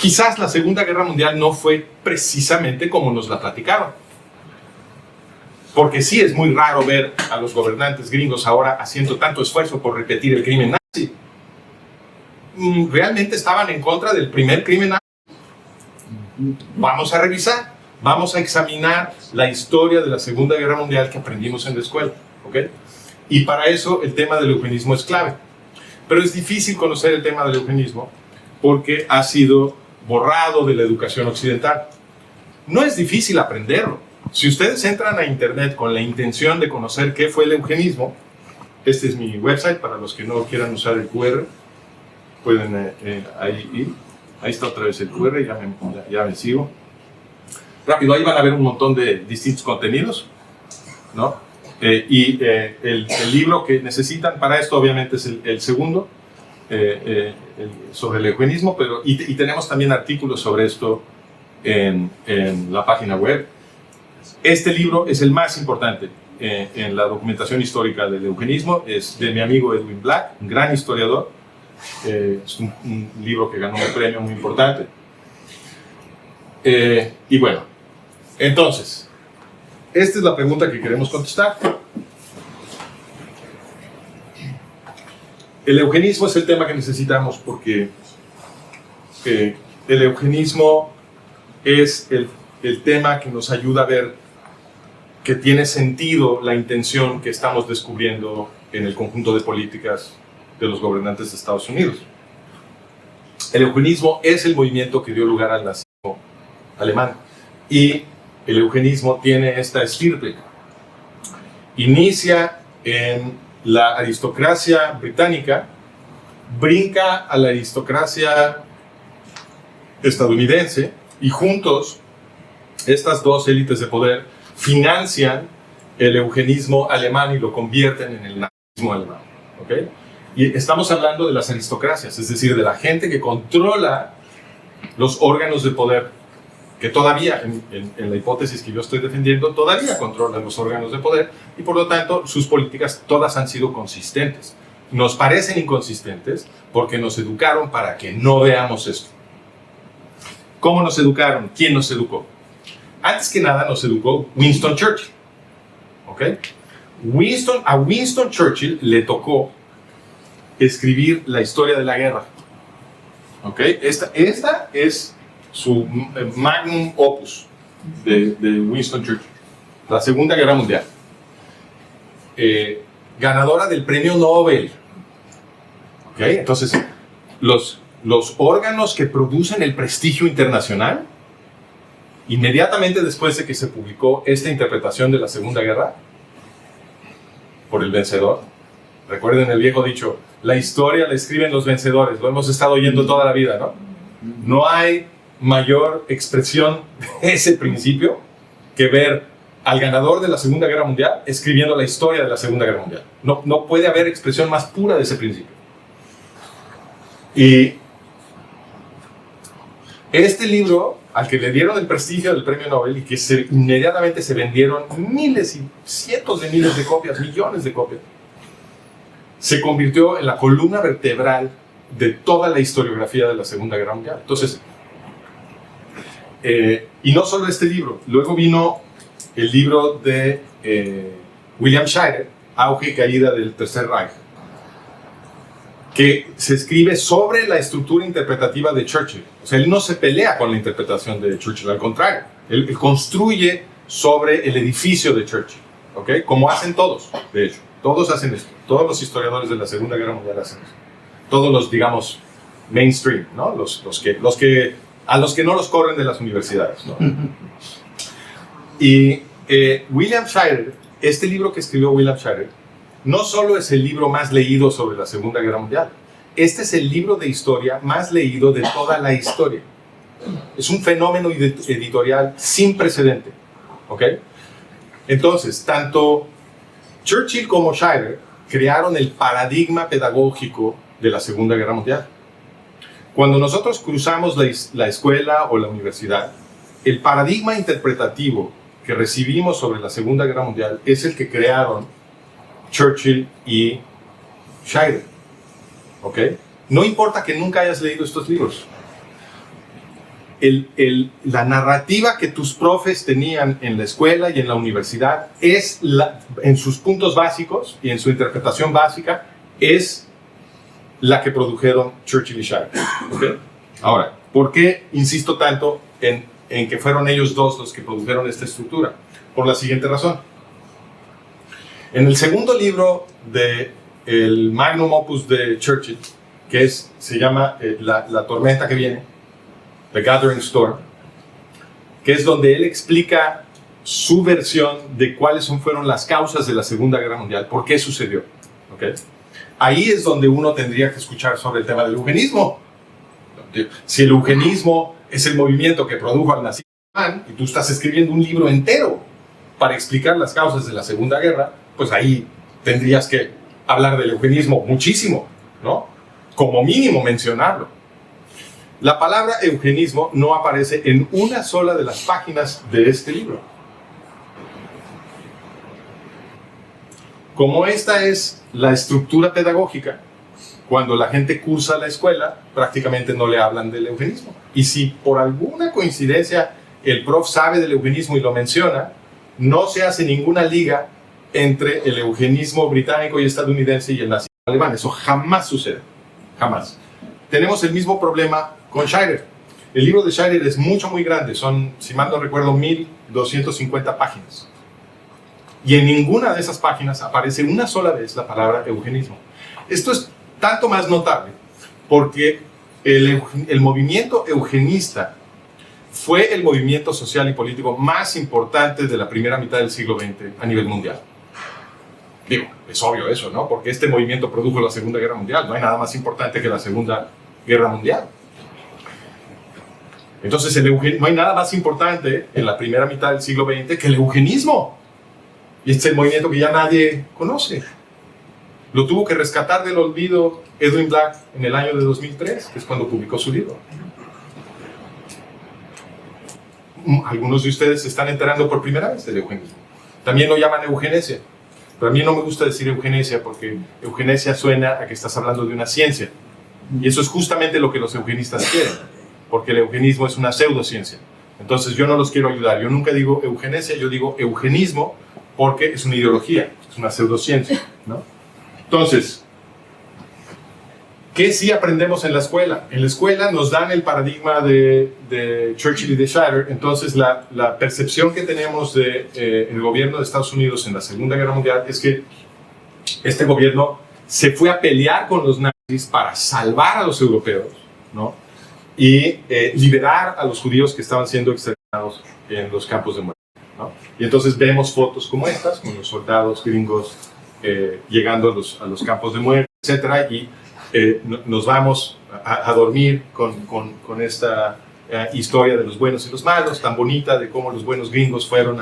quizás la Segunda Guerra Mundial no fue precisamente como nos la platicaron. Porque sí es muy raro ver a los gobernantes gringos ahora haciendo tanto esfuerzo por repetir el crimen nazi. ¿Realmente estaban en contra del primer crimen nazi? Vamos a revisar, vamos a examinar la historia de la Segunda Guerra Mundial que aprendimos en la escuela, ¿ok? Y para eso el tema del eugenismo es clave. Pero es difícil conocer el tema del eugenismo porque ha sido borrado de la educación occidental. No es difícil aprenderlo. Si ustedes entran a internet con la intención de conocer qué fue el eugenismo, este es mi website para los que no quieran usar el QR, pueden ahí ir. Ahí está otra vez el QR, ya me sigo. Rápido, ahí van a ver un montón de distintos contenidos, ¿no? El libro que necesitan para esto obviamente es el segundo, sobre el eugenismo, pero, y tenemos también artículos sobre esto en la página web. Este libro es el más importante en la documentación histórica del eugenismo, es de mi amigo Edwin Black, un gran historiador. Es un libro que ganó un premio muy importante. Y bueno, entonces, esta es la pregunta que queremos contestar. El eugenismo es el tema que necesitamos porque el eugenismo es el tema que nos ayuda a ver que tiene sentido la intención que estamos descubriendo en el conjunto de políticas de los gobernantes de Estados Unidos. El eugenismo es el movimiento que dio lugar al nazismo alemán y el eugenismo tiene esta estirpe. Inicia en la aristocracia británica, brinca a la aristocracia estadounidense y juntos estas dos élites de poder financian el eugenismo alemán y lo convierten en el nazismo alemán, ¿ok? Y estamos hablando de las aristocracias, es decir, de la gente que controla los órganos de poder, que todavía, en la hipótesis que yo estoy defendiendo, todavía controlan los órganos de poder y por lo tanto sus políticas todas han sido consistentes. Nos parecen inconsistentes porque nos educaron para que no veamos esto. ¿Cómo nos educaron? ¿Quién nos educó? Antes que nada nos educó Winston Churchill, ¿ok? A Winston Churchill le tocó escribir la historia de la guerra, ¿ok? Esta es su magnum opus de Winston Churchill, la Segunda Guerra Mundial. Ganadora del premio Nobel, ¿ok? Entonces, los órganos que producen el prestigio internacional, inmediatamente después de que se publicó esta interpretación de la Segunda Guerra, por el vencedor, recuerden el viejo dicho, la historia la escriben los vencedores, lo hemos estado oyendo toda la vida, ¿no? No hay mayor expresión de ese principio que ver al ganador de la Segunda Guerra Mundial escribiendo la historia de la Segunda Guerra Mundial. No puede haber expresión más pura de ese principio. Y este libro, al que le dieron el prestigio del premio Nobel y que inmediatamente se vendieron miles y cientos de miles de copias, millones de copias, se convirtió en la columna vertebral de toda la historiografía de la Segunda Guerra Mundial. Entonces, y no solo este libro, luego vino el libro de William Shirer, Auge y Caída del Tercer Reich, que se escribe sobre la estructura interpretativa de Churchill. O sea, él no se pelea con la interpretación de Churchill, al contrario, él construye sobre el edificio de Churchill, ¿ok? Como hacen todos, de hecho. Todos hacen esto. Todos los historiadores de la Segunda Guerra Mundial hacen esto. Todos los, digamos, mainstream, ¿no? A los que no los corren de las universidades, ¿no? Y William Shirer, este libro que escribió William Shirer, no solo es el libro más leído sobre la Segunda Guerra Mundial, este es el libro de historia más leído de toda la historia. Es un fenómeno editorial sin precedente, ¿ok? Entonces, tanto Churchill como Shirer crearon el paradigma pedagógico de la Segunda Guerra Mundial. Cuando nosotros cruzamos la escuela o la universidad, el paradigma interpretativo que recibimos sobre la Segunda Guerra Mundial es el que crearon Churchill y Shirer, ¿ok? No importa que nunca hayas leído estos libros. la narrativa que tus profes tenían en la escuela y en la universidad es, en sus puntos básicos y en su interpretación básica, es la que produjeron Churchill y Scheiner. ¿Okay? Ahora, ¿por qué insisto tanto en que fueron ellos dos los que produjeron esta estructura? Por la siguiente razón. En el segundo libro del Magnum Opus de Churchill, que se llama la tormenta que viene, The Gathering Storm, que es donde él explica su versión de cuáles fueron las causas de la Segunda Guerra Mundial, por qué sucedió. ¿Okay? Ahí es donde uno tendría que escuchar sobre el tema del eugenismo. Si el eugenismo es el movimiento que produjo al nazismo alemán, y tú estás escribiendo un libro entero para explicar las causas de la Segunda Guerra, pues ahí tendrías que hablar del eugenismo muchísimo, ¿no? Como mínimo mencionarlo. La palabra eugenismo no aparece en una sola de las páginas de este libro. Como esta es la estructura pedagógica, cuando la gente cursa la escuela, prácticamente no le hablan del eugenismo. Y si por alguna coincidencia el prof sabe del eugenismo y lo menciona, no se hace ninguna liga entre el eugenismo británico y estadounidense y el nazismo alemán. Eso jamás sucede. Jamás. Tenemos el mismo problema con Scheiner. El libro de Scheiner es muy grande, son, si mal no recuerdo, 1250 páginas. Y en ninguna de esas páginas aparece una sola vez la palabra eugenismo. Esto es tanto más notable porque el movimiento eugenista fue el movimiento social y político más importante de la primera mitad del siglo XX a nivel mundial. Digo, es obvio eso, ¿no? Porque este movimiento produjo la Segunda Guerra Mundial. No hay nada más importante que la Segunda Guerra Mundial. Entonces, no hay nada más importante en la primera mitad del siglo XX que el eugenismo. Y este es el movimiento que ya nadie conoce. Lo tuvo que rescatar del olvido Edwin Black en el año de 2003, que es cuando publicó su libro. Algunos de ustedes se están enterando por primera vez del eugenismo. También lo llaman eugenesia. Pero a mí no me gusta decir eugenesia porque eugenesia suena a que estás hablando de una ciencia. Y eso es justamente lo que los eugenistas quieren, porque el eugenismo es una pseudociencia. Entonces yo no los quiero ayudar. Yo nunca digo eugenesia, yo digo eugenismo porque es una ideología, es una pseudociencia, ¿no? Entonces, ¿qué sí aprendemos en la escuela? En la escuela nos dan el paradigma de Churchill y de Scheiner. Entonces la percepción que tenemos del gobierno de Estados Unidos en la Segunda Guerra Mundial es que este gobierno se fue a pelear con los nazis para salvar a los europeos, ¿no? Y liberar a los judíos que estaban siendo exterminados en los campos de muerte, ¿no? Y entonces vemos fotos como estas, con los soldados gringos llegando a los campos de muerte, etc. Y nos vamos a dormir con esta historia de los buenos y los malos, tan bonita de cómo los buenos gringos fueron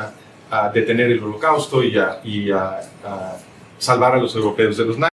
a detener el holocausto y a salvar a los europeos de los nazis.